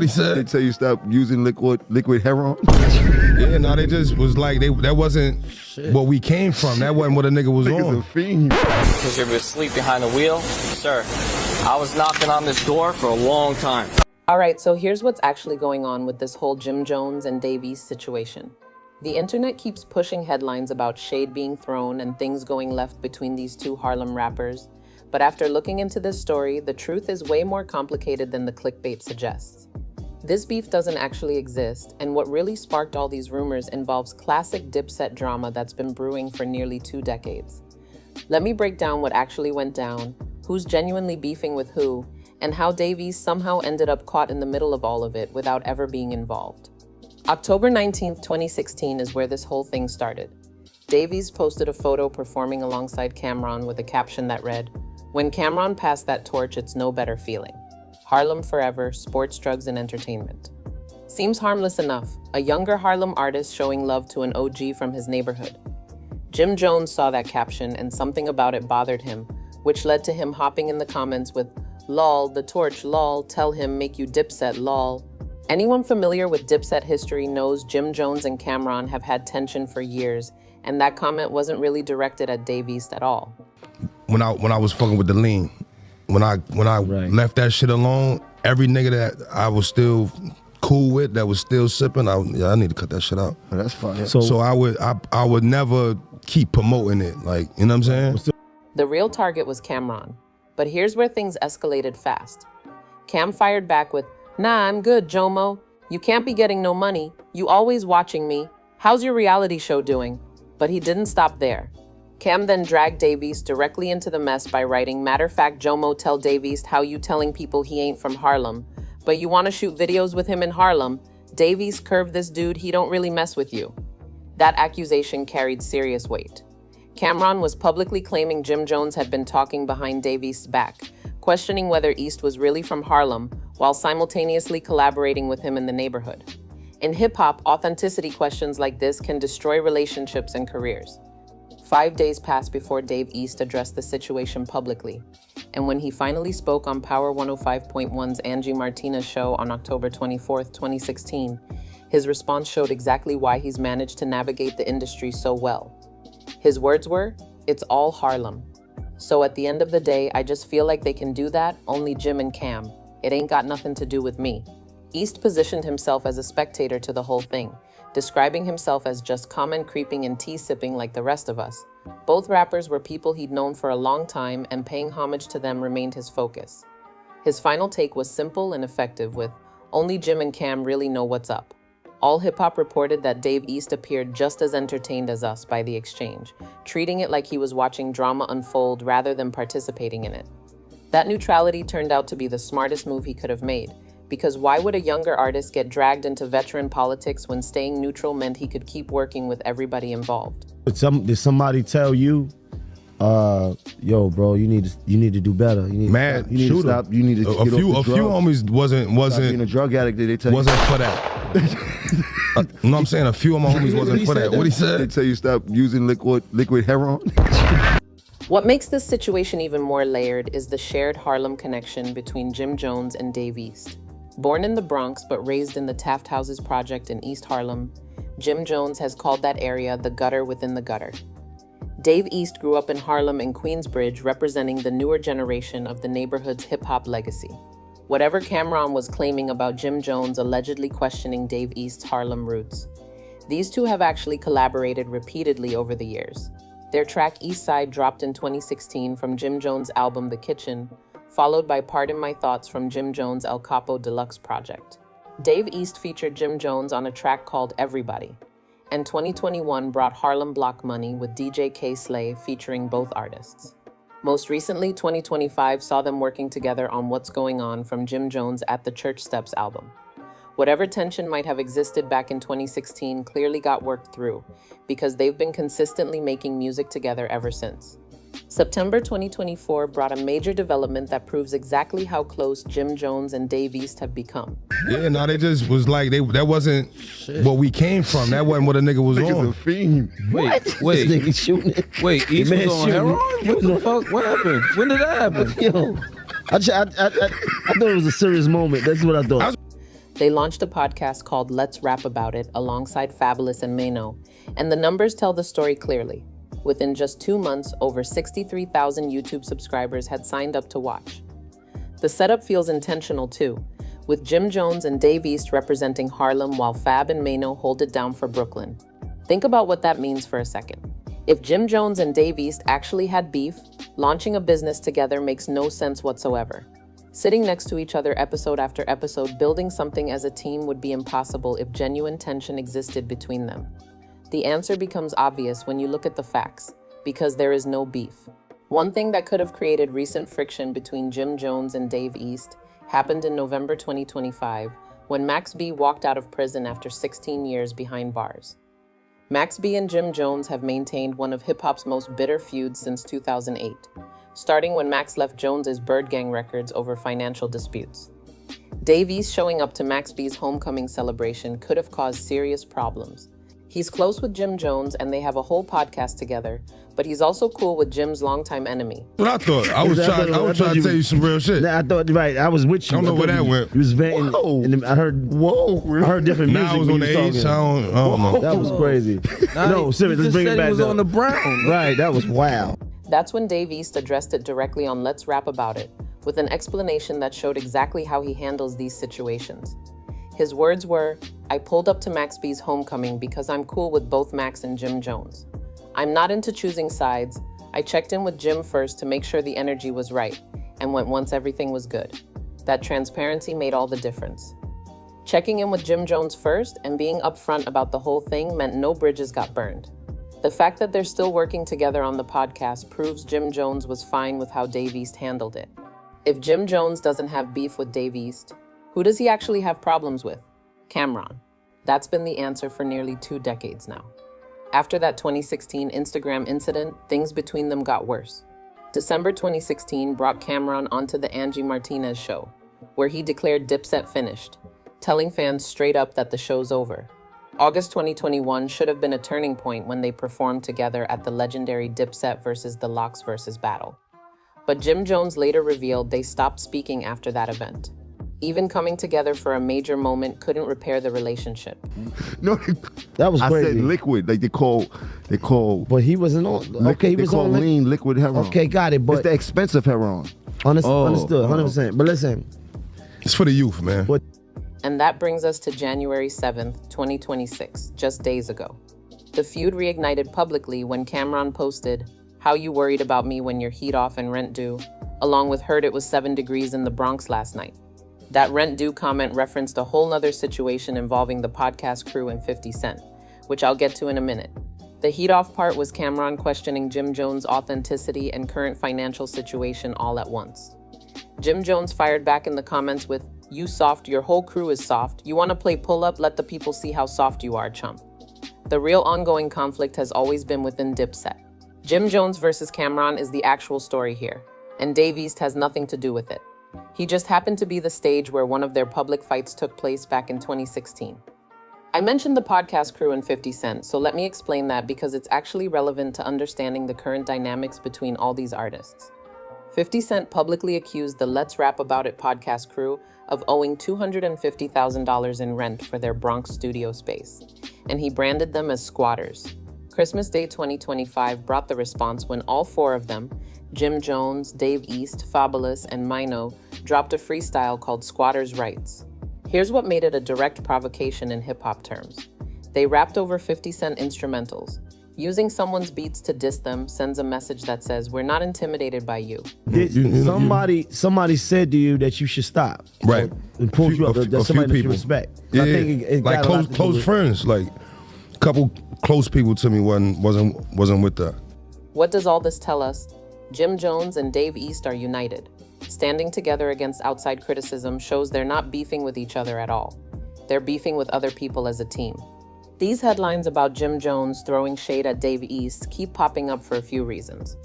What he said? They tell you stop using liquid heroin? Yeah, no, they just was like, that wasn't what we came from. That wasn't what a nigga was on. A fiend. Because you're asleep behind the wheel? Sir, I was knocking on this door for a long time. All right, so here's what's actually going on with this whole Jim Jones and Dave East situation. The internet keeps pushing headlines about shade being thrown and things going left between these two Harlem rappers. But after looking into this story, the truth is way more complicated than the clickbait suggests. This beef doesn't actually exist, and what really sparked all these rumors involves classic Dipset drama that's been brewing for nearly 2 decades. Let me break down what actually went down, who's genuinely beefing with who, and how Dave East somehow ended up caught in the middle of all of it without ever being involved. October 19th, 2016 is where this whole thing started. Dave East posted a photo performing alongside Cam'ron with a caption that read, "When Cam'ron passed that torch, it's no better feeling. Harlem forever, sports, drugs, and entertainment." Seems harmless enough, a younger Harlem artist showing love to an OG from his neighborhood. Jim Jones saw that caption and something about it bothered him, which led to him hopping in the comments with, "Lol, the torch, lol, tell him make you Dipset, lol." Anyone familiar with Dipset history knows Jim Jones and Cam'ron have had tension for years, and that comment wasn't really directed at Dave East at all. When I was fucking with the lean, when I left that shit alone, every nigga that I was still cool with, that was still sipping, I need to cut that shit out. Oh, that's fine. So I would never keep promoting it, like, you know what I'm saying? The real target was Cam'ron, but here's where things escalated fast. Cam fired back with, "Nah, I'm good, Jomo. You can't be getting no money. You always watching me. How's your reality show doing?" But he didn't stop there. Cam then dragged Dave East directly into the mess by writing, "Matter of fact, Jomo, tell Dave East how you telling people he ain't from Harlem, but you want to shoot videos with him in Harlem. Dave East curved this dude, he don't really mess with you." That accusation carried serious weight. Cam'ron was publicly claiming Jim Jones had been talking behind Dave East's back, questioning whether East was really from Harlem, while simultaneously collaborating with him in the neighborhood. In hip-hop, authenticity questions like this can destroy relationships and careers. 5 days passed before Dave East addressed the situation publicly, and when he finally spoke on Power 105.1's Angie Martinez show on October 24th, 2016, his response showed exactly why he's managed to navigate the industry so well. His words were, "It's all Harlem. So at the end of the day, I just feel like they can do that, only Jim and Cam. It ain't got nothing to do with me." East positioned himself as a spectator to the whole thing, describing himself as just comment creeping and tea sipping like the rest of us. Both rappers were people he'd known for a long time, and paying homage to them remained his focus. His final take was simple and effective with, "Only Jim and Cam really know what's up." All hip-hop reported that Dave East appeared just as entertained as us by the exchange, treating it like he was watching drama unfold rather than participating in it. That neutrality turned out to be the smartest move he could have made, because why would a younger artist get dragged into veteran politics when staying neutral meant he could keep working with everybody involved? Did somebody tell you, yo, bro, you need to do better. You need to stop. You need to a few homies wasn't being a drug addict. Did they tell wasn't for that. You know what I'm saying? A few of my homies wasn't for that. What he said? They tell you stop using liquid heroin? What makes this situation even more layered is the shared Harlem connection between Jim Jones and Dave East. Born in the Bronx but raised in the Taft Houses project in East Harlem, Jim Jones has called that area the gutter within the gutter. Dave East grew up in Harlem and Queensbridge, representing the newer generation of the neighborhood's hip-hop legacy. Whatever Cam'ron was claiming about Jim Jones allegedly questioning Dave East's Harlem roots, these two have actually collaborated repeatedly over the years. Their track East Side dropped in 2016 from Jim Jones' album The Kitchen, followed by Pardon My Thoughts from Jim Jones' El Capo Deluxe project. Dave East featured Jim Jones on a track called Everybody, and 2021 brought Harlem Block Money with DJ K Slay featuring both artists. Most recently, 2025 saw them working together on What's Going On from Jim Jones' At the Church Steps album. Whatever tension might have existed back in 2016 clearly got worked through, because they've been consistently making music together ever since. September 2024 brought a major development that proves exactly how close Jim Jones and Dave East have become. Yeah, no, they just was like, that wasn't what we came from. That wasn't what a nigga was on. A fiend. Wait. This nigga shooting it. Wait, East was on heroin? What the fuck? What happened? When did that happen? Yo, I thought it was a serious moment. That's what I thought. They launched a podcast called Let's Rap About It alongside Fabulous and Mano, and the numbers tell the story clearly. Within just 2 months, over 63,000 YouTube subscribers had signed up to watch. The setup feels intentional too, with Jim Jones and Dave East representing Harlem while Fab and Mano hold it down for Brooklyn. Think about what that means for a second. If Jim Jones and Dave East actually had beef, launching a business together makes no sense whatsoever. Sitting next to each other episode after episode, building something as a team would be impossible if genuine tension existed between them. The answer becomes obvious when you look at the facts, because there is no beef. One thing that could have created recent friction between Jim Jones and Dave East happened in November 2025, when Max B walked out of prison after 16 years behind bars. Max B and Jim Jones have maintained one of hip-hop's most bitter feuds since 2008, starting when Max left Jones's Bird Gang Records over financial disputes. Dave East showing up to Max B's homecoming celebration could have caused serious problems. He's close with Jim Jones and they have a whole podcast together, but he's also cool with Jim's longtime enemy. What I thought, I was trying to tell you some real shit. I thought, right, I was with you. I don't know where that went. You was venting, and I heard different music. Now I was on the H, I don't know. That was crazy. No, seriously, let's bring it back. He was on the brown. Right, that was wild. That's when Dave East addressed it directly on Let's Rap About It, with an explanation that showed exactly how he handles these situations. His words were, "I pulled up to Max B's homecoming because I'm cool with both Max and Jim Jones. I'm not into choosing sides. I checked in with Jim first to make sure the energy was right, and went once everything was good." That transparency made all the difference. Checking in with Jim Jones first and being upfront about the whole thing meant no bridges got burned. The fact that they're still working together on the podcast proves Jim Jones was fine with how Dave East handled it. If Jim Jones doesn't have beef with Dave East, who does he actually have problems with? Cameron. That's been the answer for nearly 2 decades now. After that 2016 Instagram incident, things between them got worse. December 2016 brought Cameron onto the Angie Martinez show, where he declared Dipset finished, telling fans straight up that the show's over. August 2021 should have been a turning point when they performed together at the legendary Dipset vs. The Lox vs. battle. But Jim Jones later revealed they stopped speaking after that event. Even coming together for a major moment couldn't repair the relationship. No, that was crazy. I said liquid, like they call. But he wasn't on. Okay, he was on lean liquid heroin. Okay, got it. But it's the expensive heroin. Understood, 100%. But listen, it's for the youth, man. And that brings us to January 7th, 2026, just days ago. The feud reignited publicly when Cameron posted, "How you worried about me when your heat off and rent due?" along with "Heard it was 7 degrees in the Bronx last night." That rent due comment referenced a whole nother situation involving the podcast crew and 50 Cent, which I'll get to in a minute. The heat off part was Cameron questioning Jim Jones' authenticity and current financial situation all at once. Jim Jones fired back in the comments with, "You soft, your whole crew is soft. You want to play pull up, let the people see how soft you are, chump." The real ongoing conflict has always been within Dipset. Jim Jones versus Cameron is the actual story here, and Dave East has nothing to do with it. He just happened to be the stage where one of their public fights took place back in 2016. I mentioned the podcast crew and 50 Cent, so let me explain that because it's actually relevant to understanding the current dynamics between all these artists. 50 Cent publicly accused the Let's Rap About It podcast crew of owing $250,000 in rent for their Bronx studio space, and he branded them as squatters. Christmas Day 2025 brought the response when all 4 of them, Jim Jones, Dave East, Fabulous, and Mino, dropped a freestyle called Squatters' Rights. Here's what made it a direct provocation in hip-hop terms. They rapped over 50 Cent instrumentals. Using someone's beats to diss them sends a message that says, "We're not intimidated by you." Somebody said to you that you should stop. Right. And pulled you up. That's somebody that you respect. Yeah, I think it like close friends. Like a couple close people to me wasn't with that. What does all this tell us? Jim Jones and Dave East are united. Standing together against outside criticism shows they're not beefing with each other at all. They're beefing with other people as a team. These headlines about Jim Jones throwing shade at Dave East keep popping up for a few reasons.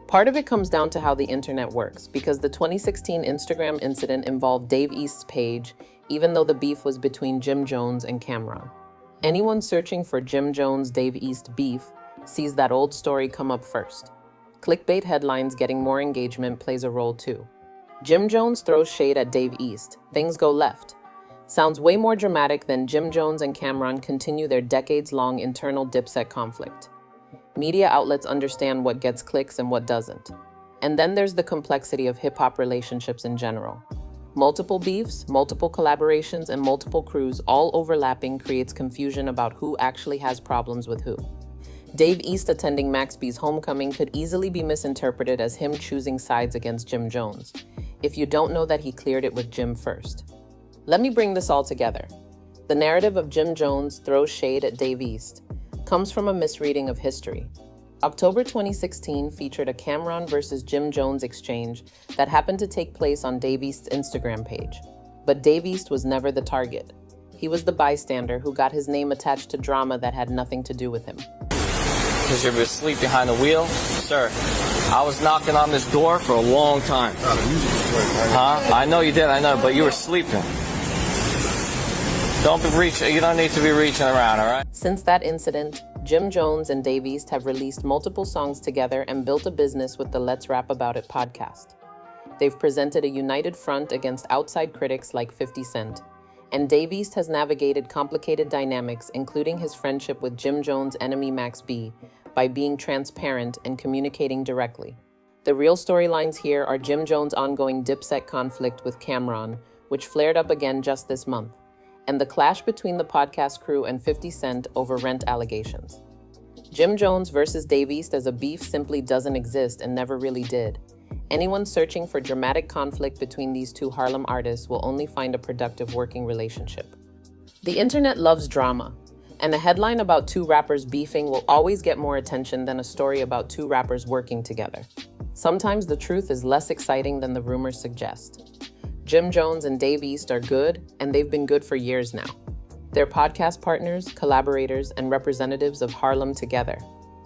Part of it comes down to how the internet works, because the 2016 Instagram incident involved Dave East's page, even though the beef was between Jim Jones and Cameron. Anyone searching for Jim Jones-Dave East beef sees that old story come up first. Clickbait headlines getting more engagement plays a role too. Jim Jones throws shade at Dave East. Things go left. Sounds way more dramatic than Jim Jones and Cam'ron continue their decades-long internal Dipset conflict. Media outlets understand what gets clicks and what doesn't. And then there's the complexity of hip-hop relationships in general. Multiple beefs, multiple collaborations, and multiple crews all overlapping creates confusion about who actually has problems with who. Dave East attending Max B's homecoming could easily be misinterpreted as him choosing sides against Jim Jones, if you don't know that he cleared it with Jim first. Let me bring this all together. The narrative of Jim Jones throws shade at Dave East comes from a misreading of history. October 2016 featured a Cam'ron versus Jim Jones exchange that happened to take place on Dave East's Instagram page. But Dave East was never the target. He was the bystander who got his name attached to drama that had nothing to do with him. Because you're asleep behind the wheel? Sir, I was knocking on this door for a long time. Huh? I know you did, I know, but you were sleeping. You don't need to be reaching around, all right? Since that incident, Jim Jones and Dave East have released multiple songs together and built a business with the Let's Rap About It podcast. They've presented a united front against outside critics like 50 Cent, and Dave East has navigated complicated dynamics, including his friendship with Jim Jones' enemy Max B, by being transparent and communicating directly. The real storylines here are Jim Jones' ongoing Dipset conflict with Cam'ron, which flared up again just this month, and the clash between the podcast crew and 50 Cent over rent allegations. Jim Jones versus Dave East as a beef simply doesn't exist and never really did. Anyone searching for dramatic conflict between these two Harlem artists will only find a productive working relationship. The internet loves drama, and a headline about two rappers beefing will always get more attention than a story about two rappers working together. Sometimes the truth is less exciting than the rumors suggest. Jim Jones and Dave East are good, and they've been good for years now. They're podcast partners, collaborators, and representatives of Harlem together.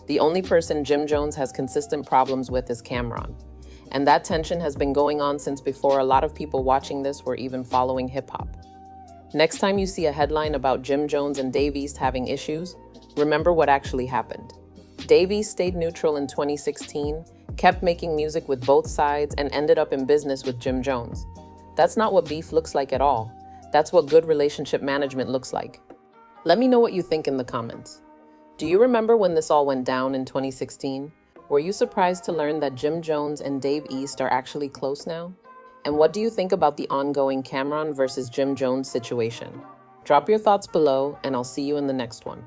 The only person Jim Jones has consistent problems with is Cam'ron. And that tension has been going on since before a lot of people watching this were even following hip-hop. Next time you see a headline about Jim Jones and Dave East having issues, remember what actually happened. Dave East stayed neutral in 2016, kept making music with both sides, and ended up in business with Jim Jones. That's not what beef looks like at all. That's what good relationship management looks like. Let me know what you think in the comments. Do you remember when this all went down in 2016? Were you surprised to learn that Jim Jones and Dave East are actually close now? And what do you think about the ongoing Cam'ron versus Jim Jones situation? Drop your thoughts below, and I'll see you in the next one.